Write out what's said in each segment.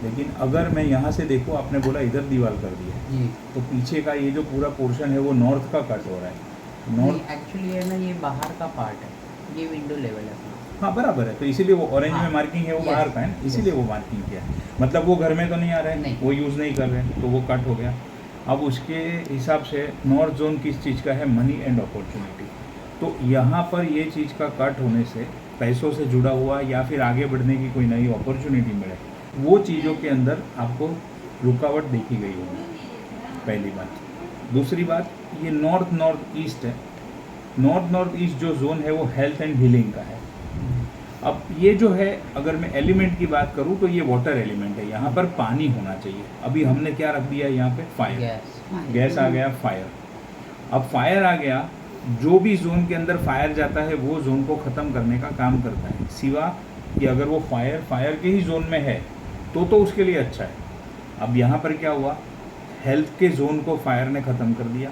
लेकिन अगर मैं यहाँ से देखूँ, आपने बोला इधर दीवार कर दी है, जी तो पीछे का ये जो पूरा पोर्शन है वो नॉर्थ का कट हो रहा है। नहीं, नॉर्थ, एक्चुअली है ना, ये बाहर का पार्ट है, ये विंडो लेवल है अपना। हाँ बराबर है, तो इसीलिए वो ऑरेंज हाँ, में मार्किंग है, वो yes, बाहर का है ना, इसीलिए yes. वो मार्किंग किया है। मतलब वो घर में तो नहीं आ रहा है, नहीं। वो यूज़ नहीं कर रहे हैं, तो वो कट हो गया। अब उसके हिसाब से नॉर्थ जोन किस चीज़ का है, मनी एंड अपॉर्चुनिटी। तो यहाँ पर ये चीज़ का कट होने से पैसों से जुड़ा हुआ या फिर आगे बढ़ने की कोई नई अपॉर्चुनिटी मिले, वो चीज़ों के अंदर आपको रुकावट देखी गई होगी, पहली बात। दूसरी बात, ये नॉर्थ नॉर्थ ईस्ट है। नॉर्थ ईस्ट जो जोन है वो हेल्थ एंड हीलिंग का है। अब ये जो है, अगर मैं एलिमेंट की बात करूँ तो ये वाटर एलिमेंट है, यहाँ पर पानी होना चाहिए। अभी हमने क्या रख दिया यहाँ पे, फायर, गैस आ गया, फायर। अब फायर आ गया, जो भी जोन के अंदर फायर जाता है वो जोन को ख़त्म करने का काम करता है, सिवा कि अगर वो फायर के ही जोन में है तो उसके लिए अच्छा है। अब यहाँ पर क्या हुआ, हेल्थ के जोन को फायर ने ख़त्म कर दिया।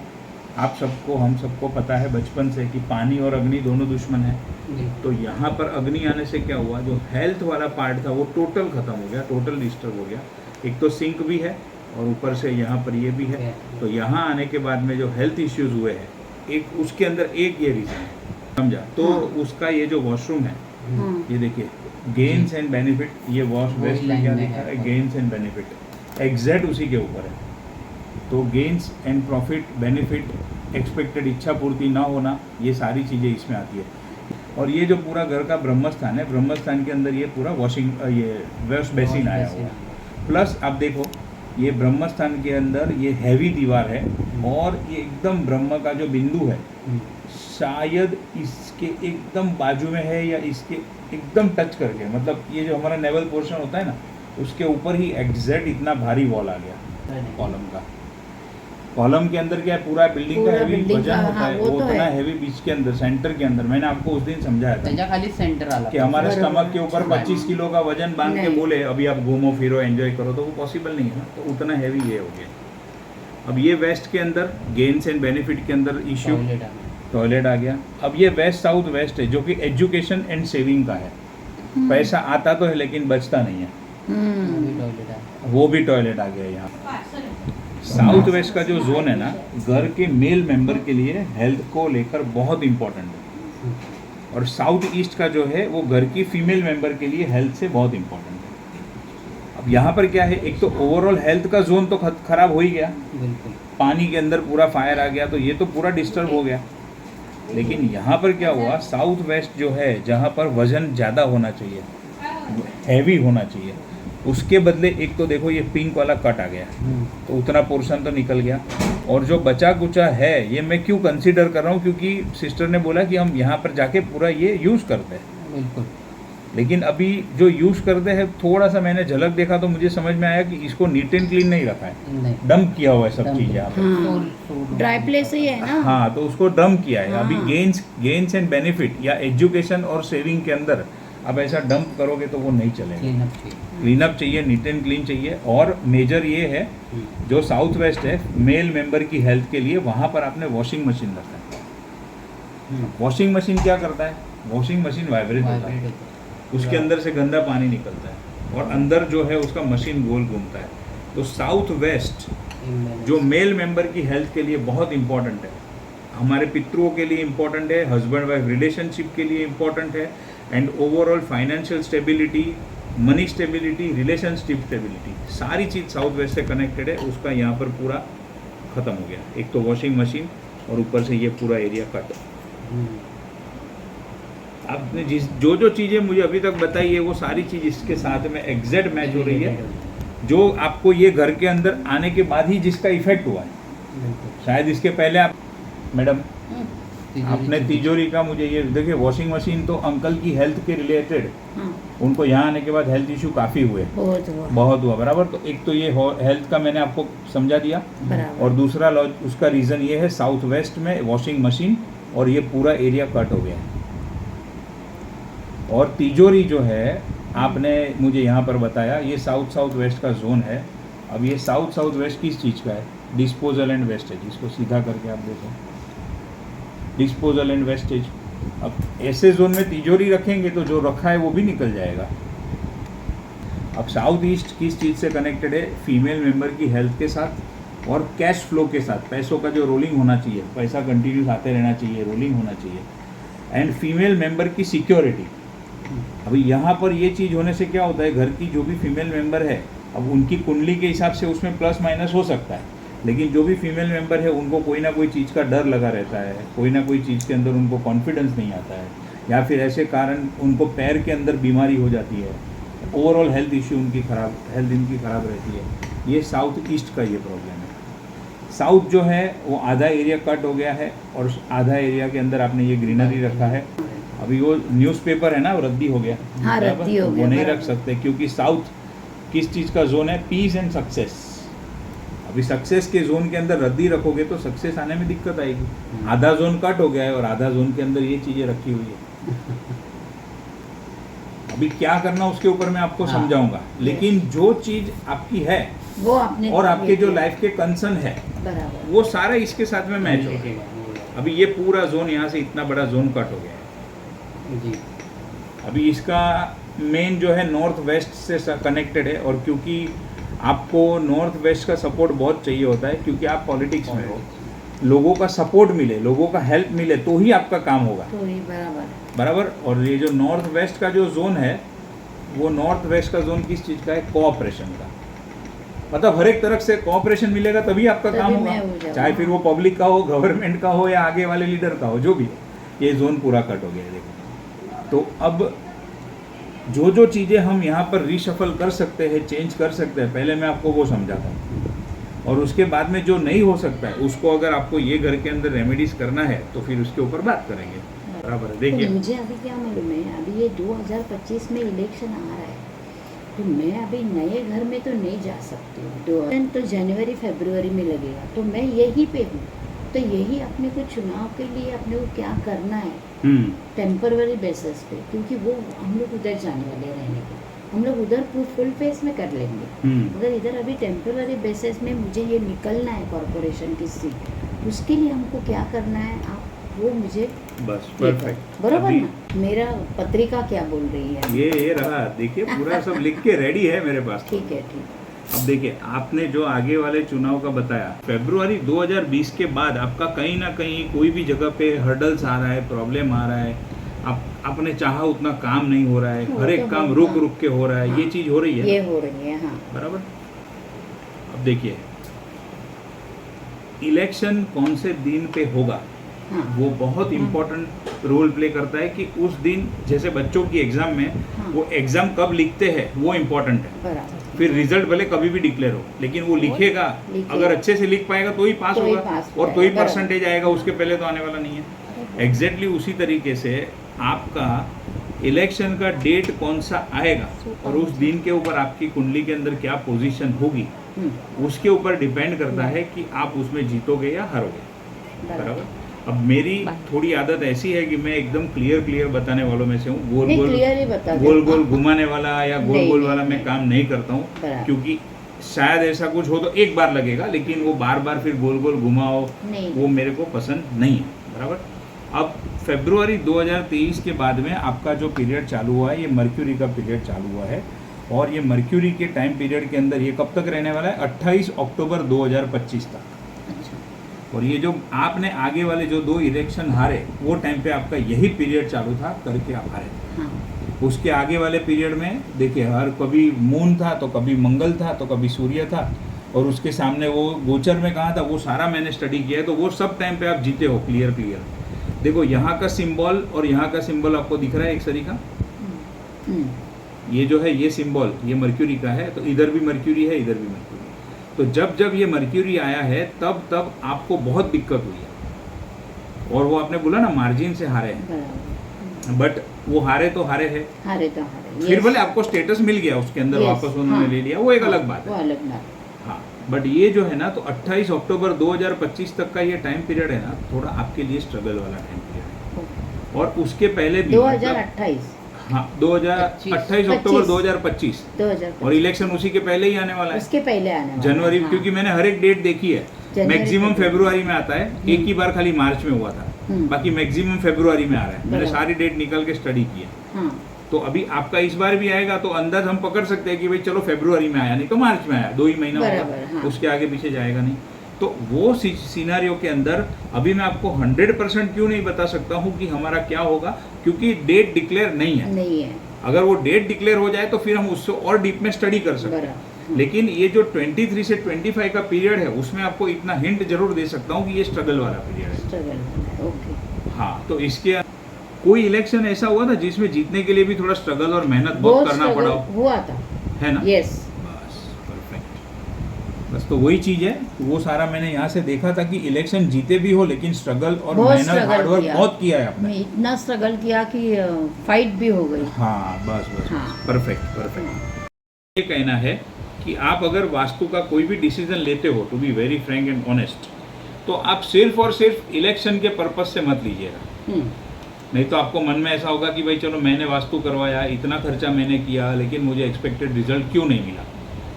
आप सबको, हम सबको पता है बचपन से कि पानी और अग्नि दोनों दुश्मन हैं। तो यहाँ पर अग्नि आने से क्या हुआ, जो हेल्थ वाला पार्ट था वो टोटल ख़त्म हो गया, टोटल डिस्टर्ब हो गया। एक तो सिंक भी है और ऊपर से यहाँ पर ये भी है। तो यहाँ आने के बाद में जो हेल्थ इश्यूज़ हुए हैं, एक उसके अंदर एक ये रीज़न है, समझा। तो उसका ये जो वॉशरूम है, ये देखिए, गेन्स एंड बेनिफिट, ये वॉश वेस्ट में क्या लिखा है, गेन्स एंड बेनिफिट, एग्जैक्ट उसी के ऊपर है। तो gains and profit, benefit, expected इच्छा पूर्ति ना होना, ये सारी चीज़ें इसमें आती है। और ये जो पूरा घर का ब्रह्मस्थान है, ब्रह्मस्थान के अंदर ये पूरा वॉशिंग, ये वॉश बेसिन आया हुआ है। प्लस आप देखो, ये ब्रह्मस्थान के अंदर ये हैवी दीवार है और ये एकदम ब्रह्म का जो बिंदु है शायद इसके एकदम बाजू में है या इसके एकदम टच करके, मतलब ये जो हमारा नेवल पोर्शन होता है ना, उसके ऊपर ही एग्जैक्ट इतना भारी वॉल आ गया कॉलम का। कॉलम के अंदर क्या है, पूरा बिल्डिंग का हैवी वजन होता है, वो उतना हैवी बीच के अंदर, सेंटर के अंदर। मैंने आपको उस दिन समझाया था खाली सेंटर वाला कि हमारे स्टमक के ऊपर 25 किलो का वजन बांध के बोले अभी आप घूमो फिरो एंजॉय करो, तो वो पॉसिबल नहीं है ना। तो उतना हैवी ये हो गया। अब ये वेस्ट के अंदर गेन्स एंड बेनिफिट के अंदर इश्यू, टॉयलेट आ गया। अब ये वेस्ट साउथ वेस्ट है, जो कि एजुकेशन एंड सेविंग का है। पैसा आता तो है लेकिन बचता नहीं है, वो भी टॉयलेट आ गया यहाँ। साउथ वेस्ट का जो जोन है ना, घर के मेल मेंबर के लिए हेल्थ को लेकर बहुत इम्पोर्टेंट है, और साउथ ईस्ट का जो है वो घर की फीमेल मेंबर के लिए हेल्थ से बहुत इम्पोर्टेंट है। अब यहाँ पर क्या है, एक तो ओवरऑल हेल्थ का जोन तो खराब हो ही गया, पानी के अंदर पूरा फायर आ गया, तो ये तो पूरा डिस्टर्ब हो गया। लेकिन यहाँ पर क्या हुआ, साउथ वेस्ट जो है, जहाँ पर वजन ज़्यादा होना चाहिए, हैवी होना चाहिए, उसके बदले एक तो देखो ये पिंक वाला कट आ गया, तो उतना पोर्शन तो निकल गया। और जो बचा कुचा है, ये मैं क्यों कंसीडर कर रहा हूँ, क्योंकि सिस्टर ने बोला कि हम यहाँ पर जाके पूरा ये यूज़ करते हैं। बिल्कुल। लेकिन अभी जो यूज़ करते हैं, थोड़ा सा मैंने झलक देखा तो मुझे समझ में आया कि इसको नीट एंड क्लीन नहीं रखा है, डंप किया हुआ है सब चीज़ यहाँ पर। ड्राई प्लेस ही है ना। हाँ, तो उसको डंप किया है। अभी गेन्स एंड बेनिफिट या एजुकेशन और सेविंग के अंदर अब ऐसा डंप करोगे तो वो नहीं चलेगा। क्लीन अप चाहिए, नीट एंड क्लीन चाहिए। और मेजर ये है, जो साउथ वेस्ट है, मेल मेंबर की हेल्थ के लिए वहाँ पर आपने वॉशिंग मशीन रखा है। वॉशिंग मशीन क्या करता है, वॉशिंग मशीन वाइब्रेट होता है, उसके अंदर से गंदा पानी निकलता है और अंदर जो है उसका मशीन गोल घूमता है। तो साउथ वेस्ट जो मेल मेंबर की हेल्थ के लिए बहुत इम्पॉर्टेंट है, हमारे पितरों के लिए इम्पॉर्टेंट है, हस्बैंड वाइफ रिलेशनशिप के लिए इम्पॉर्टेंट है, and overall financial stability, money stability, relationship stability, सारी चीज़ साउथ वेस्ट से कनेक्टेड है। उसका यहाँ पर पूरा ख़त्म हो गया। एक तो वॉशिंग मशीन और ऊपर से ये पूरा एरिया कट। आपने जो चीज़ें मुझे अभी तक बताई है, वो सारी चीज़ इसके साथ में एग्जैक्ट मैच हो रही है, जो आपको ये घर के अंदर आने के बाद ही जिसका इफेक्ट हुआ है। शायद इसके पहले आप, मैडम आपने तिजोरी का, मुझे ये देखिए, वॉशिंग मशीन तो अंकल की हेल्थ के रिलेटेड, उनको यहाँ आने के बाद हेल्थ इशू काफ़ी हुए, बहुत हुआ, बराबर। तो एक तो ये हेल्थ का मैंने आपको समझा दिया, और दूसरा उसका रीज़न ये है, साउथ वेस्ट में वॉशिंग मशीन और ये पूरा एरिया कट हो गया। और तिजोरी जो है, आपने मुझे यहाँ पर बताया, ये साउथ वेस्ट का जोन है। अब ये साउथ वेस्ट किस चीज़ का है, डिस्पोजल एंड वेस्टेज। इसको सीधा करके आप देखो, डिस्पोजल एंड वेस्टेज। अब ऐसे जोन में तिजोरी रखेंगे तो जो रखा है वो भी निकल जाएगा। अब साउथ ईस्ट किस चीज़ से कनेक्टेड है? फीमेल मेंबर की हेल्थ के साथ और कैश फ्लो के साथ, पैसों का जो रोलिंग होना चाहिए, पैसा कंटिन्यूस आते रहना चाहिए, रोलिंग होना चाहिए, एंड फीमेल मेंबर की सिक्योरिटी। अभी यहाँ पर ये चीज़ होने से क्या होता है, घर की जो भी फीमेल मेंबर है, अब उनकी कुंडली के हिसाब से उसमें प्लस माइनस हो सकता है, लेकिन जो भी फीमेल मेंबर है उनको कोई ना कोई चीज़ का डर लगा रहता है, कोई ना कोई चीज़ के अंदर उनको कॉन्फिडेंस नहीं आता है, या फिर ऐसे कारण उनको पैर के अंदर बीमारी हो जाती है, ओवरऑल हेल्थ इश्यू इनकी ख़राब रहती है। ये साउथ ईस्ट का ये प्रॉब्लम है। साउथ जो है वो आधा एरिया कट हो गया है और आधा एरिया के अंदर आपने ये ग्रीनरी रखा है। अभी वो न्यूज़पेपर है ना, वो रद्दी हो गया, हाँ, बराबर? रद्दी हो गया, वो नहीं बराबर। रख सकते क्योंकि साउथ किस चीज़ का जोन है? Peace and success. अभी सक्सेस के जोन के अंदर रद्दी रखोगे तो सक्सेस आने में दिक्कत आएगी। आधा जोन कट हो गया है और आधा जोन के अंदर ये चीज़ें रखी हुई है। अभी क्या करना उसके ऊपर मैं आपको हाँ। समझाऊंगा, लेकिन जो चीज़ आपकी है वो आपने और आपके जो किया। लाइफ के कंसर्न है बराबर। वो सारा इसके साथ में मैच हो रहा है। अभी ये पूरा जोन यहाँ से इतना बड़ा जोन कट हो गया है जी। अभी इसका मेन जो है नॉर्थ वेस्ट से कनेक्टेड है, और क्योंकि आपको नॉर्थ वेस्ट का सपोर्ट बहुत चाहिए होता है, क्योंकि आप पॉलिटिक्स में हो, लोगों का सपोर्ट मिले, लोगों का हेल्प मिले तो ही आपका काम होगा, तो ही बराबर। बराबर। और ये जो नॉर्थ वेस्ट का जो जोन है, वो नॉर्थ वेस्ट का जोन किस चीज़ का है? कोऑपरेशन का। मतलब हर एक तरफ से कोऑपरेशन मिलेगा तभी आपका काम तभी मैं हो होगा, जाऊंगा। चाहे फिर वो पब्लिक का हो, गवर्नमेंट का हो, या आगे वाले लीडर का हो, जो भी है। ये जोन पूरा कट हो गया है, देखो। तो अब जो जो चीज़ें हम यहाँ पर रीशफल कर सकते हैं, चेंज कर सकते हैं, पहले मैं आपको वो समझाता हूँ, और उसके बाद में जो नहीं हो सकता है उसको अगर आपको ये घर के अंदर रेमेडीज करना है तो फिर उसके ऊपर बात करेंगे, बराबर है। तो देखिए, मुझे अभी क्या मालूम है, अभी ये 2025 में इलेक्शन आ रहा है, तो मैं अभी नए घर में तो नहीं जा सकती हूँ। तो जनवरी फरवरी में लगेगा, तो मैं यहीं पे हूँ, तो यही अपने को चुनाव के लिए अपने को क्या करना है टेम्पररी बेसिस पे, क्योंकि वो हम लोग उधर जाने वाले रहने को, हम लोग उधर फुल फेस में कर लेंगे। अगर इधर अभी टेम्पररी बेसिस में मुझे ये निकलना है कॉरपोरेशन की सीट, उसके लिए हमको क्या करना है, आप वो मुझे बस ये करो। परफेक्ट। बरोबर अभी ना? मेरा पत्रिका क्या बोल रही है? ये रहा, देखिए पूरा सब लिख के रेडी है मेरे पास। ठीक है, ठीक। अब देखिए, आपने जो आगे वाले चुनाव का बताया, फरवरी 2020 के बाद आपका कहीं ना कहीं कोई भी जगह पे हर्डल्स आ रहा है, प्रॉब्लम आ रहा है, आपने चाहा उतना काम नहीं हो रहा है, वो हर एक तो काम होगा। रुक रुक के हो रहा है, हाँ। ये चीज़ हो रही है ये ना? हो रही है, हाँ। बराबर। अब देखिए, इलेक्शन कौन से दिन पे होगा, हाँ। वो बहुत इम्पोर्टेंट रोल प्ले करता है कि उस दिन, जैसे बच्चों की एग्जाम में, हाँ। वो एग्जाम कब लिखते हैं वो इम्पोर्टेंट है। बराबर। फिर रिजल्ट भले कभी भी डिक्लेयर हो, लेकिन वो लिखेगा, लिखेगा। अगर अच्छे से लिख पाएगा तो ही पास तो ही होगा, पास और तो ही होगा, परसेंटेज आएगा, उसके पहले तो आने वाला नहीं है। एग्जैक्टली उसी तरीके से आपका इलेक्शन का डेट कौन सा आएगा और उस दिन के ऊपर आपकी कुंडली के अंदर क्या पोजीशन होगी, उसके ऊपर डिपेंड करता है कि आप उसमें जीतोगे या हारोगे, बराबर। अब मेरी थोड़ी आदत ऐसी है कि मैं एकदम क्लियर बताने वालों में से हूँ। गोल नहीं, गोल clear ही बता दो। गोल गोल घुमाने वाला या गोल नहीं, गोल नहीं, वाला मैं नहीं। काम नहीं करता हूँ, बराबर। क्योंकि शायद ऐसा कुछ हो तो एक बार लगेगा, लेकिन वो बार बार फिर गोल गोल घुमाओ, नहीं। वो मेरे को पसंद नहीं है, बराबर। अब फरवरी 2023 के बाद में आपका जो पीरियड चालू हुआ है, ये मर्क्यूरी का पीरियड चालू हुआ है, और ये मर्क्यूरी के टाइम पीरियड के अंदर ये कब तक रहने वाला है? 28 अक्टूबर 2025 तक। अच्छा। और ये जो आपने आगे वाले जो 2 इलेक्शन हारे, वो टाइम पे आपका यही पीरियड चालू था, करके आप हारे थे। हाँ। उसके आगे वाले पीरियड में देखिए, हर कभी मून था तो कभी मंगल था तो कभी सूर्य था, और उसके सामने वो गोचर में कहाँ था, वो सारा मैंने स्टडी किया है, तो वो सब टाइम पे आप जीते हो। क्लियर देखो, यहाँ का सिंबल और यहाँ का सिंबल आपको दिख रहा है एक सरी का, ये जो है ये सिंबल, ये मर्क्यूरी का है, तो इधर भी मर्क्यूरी है, इधर भी मर्क्यूरी। तो जब ये मर्क्यूरी आया है तब आपको बहुत दिक्कत हुई है, और वो आपने बोला ना मार्जिन से हारे हैं, बराबर। बट वो हारे तो हारे हैं, हारे तो हारे। फिर भले आपको स्टेटस मिल गया उसके अंदर, Yes, वापस उन्होंने हाँ। ले लिया, वो एक अलग बात वो है। अलग बात। हाँ, बट ये जो है ना, तो 28 अक्टूबर 2025 तक का ये टाइम पीरियड है ना, थोड़ा आपके लिए स्ट्रगल वाला टाइम पीरियड है। और उसके पहले भी 2028। हाँ, 2028 अक्टूबर 2025, 2025 और इलेक्शन उसी के पहले ही आने वाला है, उसके पहले आने वाला जनवरी। है, हाँ। क्योंकि मैंने हर एक डेट देखी है, जनवरी, मैक्सिमम फरवरी। फरवरी में आता है, एक ही बार खाली मार्च में हुआ था, बाकी मैक्सिमम फरवरी में आ रहा है। मैंने बराबर। सारी डेट निकल के स्टडी की है। हाँ। तो अभी आपका इस बार भी आएगा तो अंदाज हम पकड़ सकते हैं कि भाई चलो फरवरी में आया, नहीं तो मार्च में आया, 2 ही महीना बराबर, होगा, हाँ। उसके आगे पीछे जाएगा नहीं। तो वो सिनेरियो के अंदर अभी मैं आपको 100% क्यों नहीं बता सकता हूँ कि हमारा क्या होगा, क्योंकि डेट डिक्लेयर नहीं है। नहीं है, अगर वो डेट डिक्लेयर हो जाए तो फिर हम उससे और डीप में स्टडी कर सकते हैं। बराबर। लेकिन ये जो 23 से 25 का पीरियड है उसमें आपको इतना हिंट जरूर दे सकता हूँ कि ये स्ट्रगल वाला पीरियड है। Struggle, okay. हाँ, तो इसके कोई इलेक्शन ऐसा हुआ था जिसमें जीतने के लिए भी थोड़ा स्ट्रगल और मेहनत बहुत करना struggle पड़ा हो? हुआ था, है ना? यस। बस परफेक्ट। बस तो वही चीज है, वो सारा मैंने यहाँ से देखा था कि इलेक्शन जीते भी हो लेकिन स्ट्रगल और बहुत मेहनत struggle हार्डवर्क किया। बहुत किया है आपने। मैं इतना स्ट्रगल किया कि फाइट भी हो गई। हाँ बस बस हाँ। Perfect perfect. ये कहना है कि आप अगर वास्तु का कोई भी डिसीजन लेते हो, to be very frank and honest, तो आप सिर्फ और सिर्फ इलेक्शन के पर्पज से मत लीजिएगा। हम्म, नहीं तो आपको मन में ऐसा होगा कि भाई चलो मैंने वास्तु करवाया, इतना खर्चा मैंने किया, लेकिन मुझे एक्सपेक्टेड रिजल्ट क्यों नहीं मिला।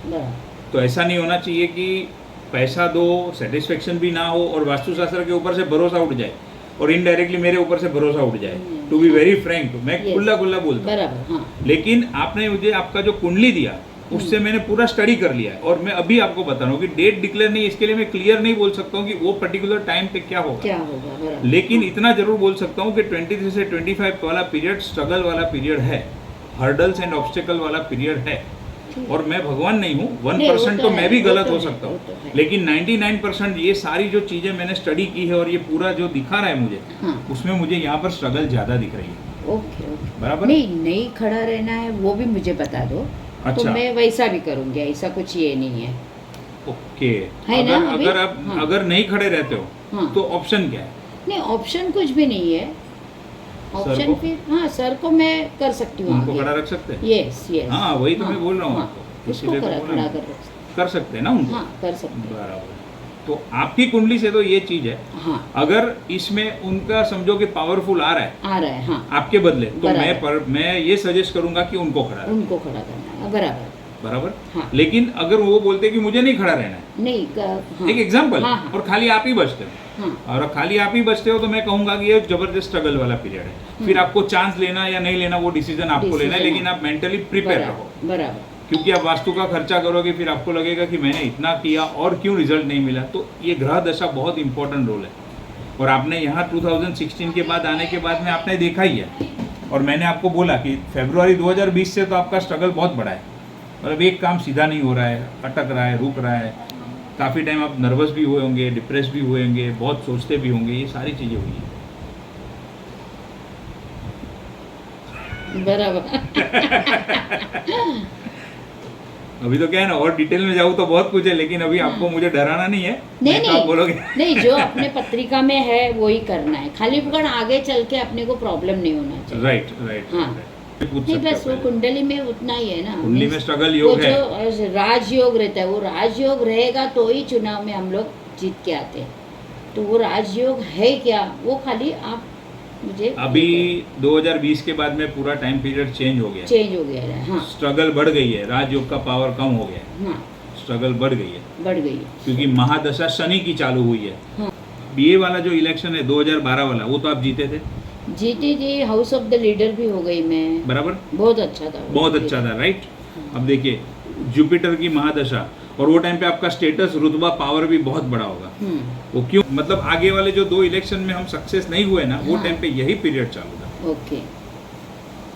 बराबर। तो ऐसा नहीं होना चाहिए कि पैसा दो, सेटिस्फेक्शन भी ना हो और वास्तुशास्त्र के ऊपर से भरोसा उठ जाए और इनडायरेक्टली मेरे ऊपर से भरोसा उठ जाए। टू बी वेरी फ्रैंक, मैं Yes. खुला खुला बोलता हूँ। बराबर, हाँ। लेकिन आपने मुझे आपका जो कुंडली दिया उससे मैंने पूरा स्टडी कर लिया है और मैं अभी आपको बता रहा हूँ कि डेट डिक्लेयर नहीं, इसके लिए मैं क्लियर नहीं बोल सकता हूँ कि वो पर्टिकुलर टाइम पे क्या होगा। क्या होगा, बराबर। लेकिन इतना जरूर बोल सकता हूँ कि 23 से 25 वाला पीरियड स्ट्रगल वाला पीरियड है, हर्डल्स एंड ऑब्स्टिकल वाला पीरियड है। ठीक। और मैं भगवान नहीं हूँ, नहीं, वो 1% तो तो है, मैं भी वो गलत तो हो है, सकता वो हूँ, तो है। लेकिन 99% ये सारी जो चीजें मैंने स्टडी की है और ये पूरा जो दिखा रहा है मुझे, हाँ। उसमें मुझे यहाँ पर स्ट्रगल ज्यादा दिख रही है। Okay, okay. बराबर? नहीं खड़ा रहना है वो भी मुझे बता दो। तो अच्छा। मैं वैसा भी करूंगी, ऐसा कुछ ये नहीं है। ओके। है ना, अभी? अगर आप हाँ। अगर नहीं खड़े रहते हो हाँ। तो ऑप्शन क्या है? नहीं, ऑप्शन कुछ भी नहीं है। ऑप्शन को? फिर हाँ, सर को मैं कर सकती हूँ उनको आगे। खड़ा रख सकते हैं? Yes, yes. हाँ, वही तो मैं बोल रहा हूँ हाँ, आपको। उसको इसीलिए तो खड़ा बोल रहा खड़ा हूँ। कर कर सकते हैं ना उनको? हाँ, कर सकते हैं। बराबर। तो आपकी कुंडली से तो ये चीज है, हाँ, अगर इसमें उनका समझो कि पावरफुल आ रहा है आ रहा है, हाँ। आपके बदले, तो बराबर। मैं ये सजेस्ट करूंगा कि उनको खड़ा रखें। उनको खड़ा करना है, बराबर। बराबर। हाँ। लेकिन अगर वो बोलते कि मुझे नहीं खड़ा रहना है, नहीं हाँ, एक एग्जाम्पल, हाँ, हाँ, और खाली आप ही बचते हो, हाँ, और खाली आप ही बचते हो, तो मैं कहूंगा कि ये जबरदस्त स्ट्रगल वाला पीरियड है। फिर आपको चांस लेना या नहीं लेना वो डिसीजन आपको लेना है, Decision लेकिन आप मेंटली प्रिपेयर रहो। बराबर, बराबर। क्योंकि आप वास्तु का खर्चा करोगे फिर आपको लगेगा कि मैंने इतना किया और क्यों रिजल्ट नहीं मिला। तो ये ग्रह दशा बहुत इंपॉर्टेंट रोल है, और आपने यहाँ 2016 के बाद आने के बाद में आपने देखा ही है, और मैंने आपको बोला कि फरवरी 2020 से तो आपका स्ट्रगल बहुत बड़ा है, मतलब एक काम सीधा नहीं हो रहा है, अटक रहा है, रुक रहा है, काफ़ी टाइम आप नर्वस भी हुए होंगे, डिप्रेस भी हुए होंगे, बहुत सोचते भी होंगे, ये सारी चीज़ें हुई हैं। बराबर। अभी तो क्या है ना, और डिटेल में जाऊँ तो बहुत कुछ है, लेकिन अभी आपको मुझे डराना नहीं है। नहीं तो आप बोलोगे नहीं, जो अपने पत्रिका में है वही करना है, खाली पकड़ आगे चल के अपने को प्रॉब्लम नहीं होना चाहिए। Right right. हाँ। पूछ नहीं, सकते हो बस वो पहले। कुंडली में उतना ही है ना। कुंडली में Means स्ट्रगल वो योग है। जो राजयोग रहता है, वो राजयोग रहेगा तो ही चुनाव में हम लोग जीत के आते हैं। तो वो राजयोग है क्या, वो खाली आप मुझे अभी 2020 के बाद में पूरा टाइम पीरियड चेंज हो गया, चेंज हो गया है। हाँ, स्ट्रगल बढ़ गई है, राजयोग का पावर कम हो गया है, हाँ, स्ट्रगल बढ़ गई है, बढ़ गई है। क्योंकि महादशा शनि की चालू हुई है। हाँ। ये वाला जो इलेक्शन है 2012 वाला, वो तो आप जीते थे, जीती थी, हाउस ऑफ द लीडर भी हो गई मैं। बराबर, बहुत अच्छा था वो। बहुत अच्छा था, राइट। अब देखिए जुपिटर की महादशा, और वो टाइम पे आपका स्टेटस, रुतबा, पावर भी बहुत बड़ा होगा। वो क्यों, मतलब आगे वाले जो 2 इलेक्शन में हम सक्सेस नहीं हुए ना, वो हाँ। टाइम पे यही पीरियड चालू था। ओके,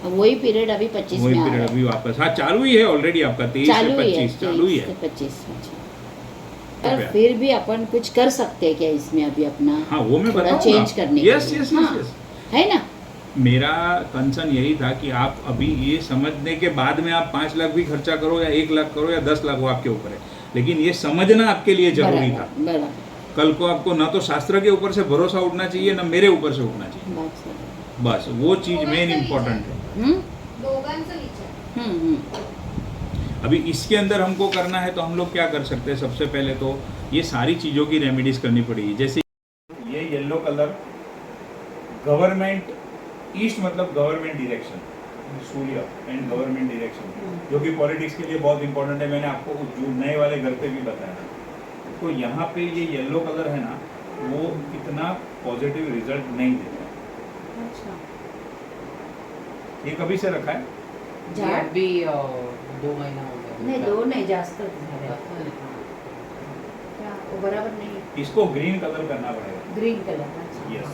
अब वही पीरियड अभी 25 वही में आ पीरियड रहा अभी है। वापस, हाँ चालू ही है ऑलरेडी आपका, 23 से चालू ही है, 25 चालू ही है। 25 तो पर क्या? फिर भी अपन कुछ कर सकते हैं क्या इसमें अभी अपना? हाँ वो मैं थोड़ा बताऊंगा। चेंज करने के यस लिए। यस हाँ, यस। है ना? मेरा कंसर्न यही था कि आप अभी ये समझने के बाद में आप 5 लाख भी खर्चा करो या 1 लाख करो या 10 लाख, वो आपके ऊपर है, लेकिन ये समझना आपके लिए जरूरी था। बराबर, बराबर, कल को आपको ना तो शास्त्र के ऊपर से भरोसा उठना चाहिए, ना मेरे ऊपर से उठना चाहिए। बात सही है। बस वो चीज मेन इम्पोर्टेंट है। हम्म, दोघांचं विचार हम्म। अभी इसके अंदर हमको करना है तो हम लोग क्या कर सकते हैं, सबसे पहले तो ये सारी चीज़ों की रेमेडीज करनी पड़ेगी। जैसे ये येलो कलर, गवर्नमेंट ईस्ट मतलब government direction, Surya and government direction, जो कि पॉलिटिक्स के लिए बहुत इंपॉर्टेंट है। मैंने आपको जो नए वाले घर पे भी बताया। तो यहाँ पे ये येलो कलर है ना, वो इतना पॉजिटिव रिजल्ट नहीं देता। अच्छा ये कभी से रखा है? ये झाड अभी 2 महीना हो गया. नाही 2 नाही जास्त झाले क्या वो बराबर नहीं है इसको ग्रीन कलर करना पड़ेगा. ग्रीन कलर अच्छा यस,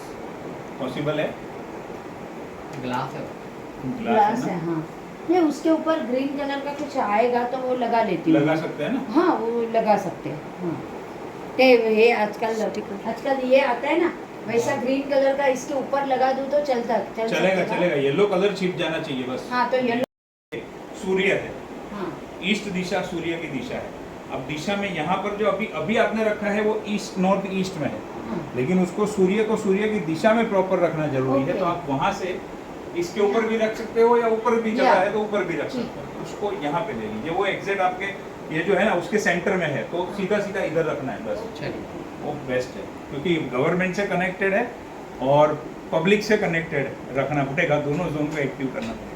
पॉसिबल है. ग्लास है. ग्लास है हाँ नहीं उसके ऊपर ग्रीन कलर का कुछ आएगा तो वो लगा लेती हूँ लगा सकते हैं ना. हाँ वो लगा सकते हैं हाँ ते ये आजकल ये आता है ना वैसा ग्रीन कलर का इसके ऊपर लगा दूँ तो चल चलेगा सकता चलेगा. येलो कलर छिप जाना चाहिए बस. हाँ तो येलो सूर्य है, हाँ ईस्ट दिशा सूर्य की दिशा है. अब दिशा में यहाँ पर जो अभी अभी आपने रखा है वो ईस्ट नॉर्थ ईस्ट में है, हाँ लेकिन उसको सूर्य को सूर्य की दिशा में प्रॉपर रखना जरूरी है. ओके. तो आप वहां से इसके ऊपर भी रख सकते हो या ऊपर भी जगह या. है तो ऊपर भी रख सकते हो. उसको यहाँ पे ले लीजिए. वो एग्जैक्ट आपके ये जो है ना उसके सेंटर में है तो सीधा सीधा इधर रखना है बस. चलिए. वो बेस्ट है क्योंकि गवर्नमेंट से कनेक्टेड है और पब्लिक से कनेक्टेड रखना पड़ेगा. दोनों जोन को एक्टिव करना पड़ेगा.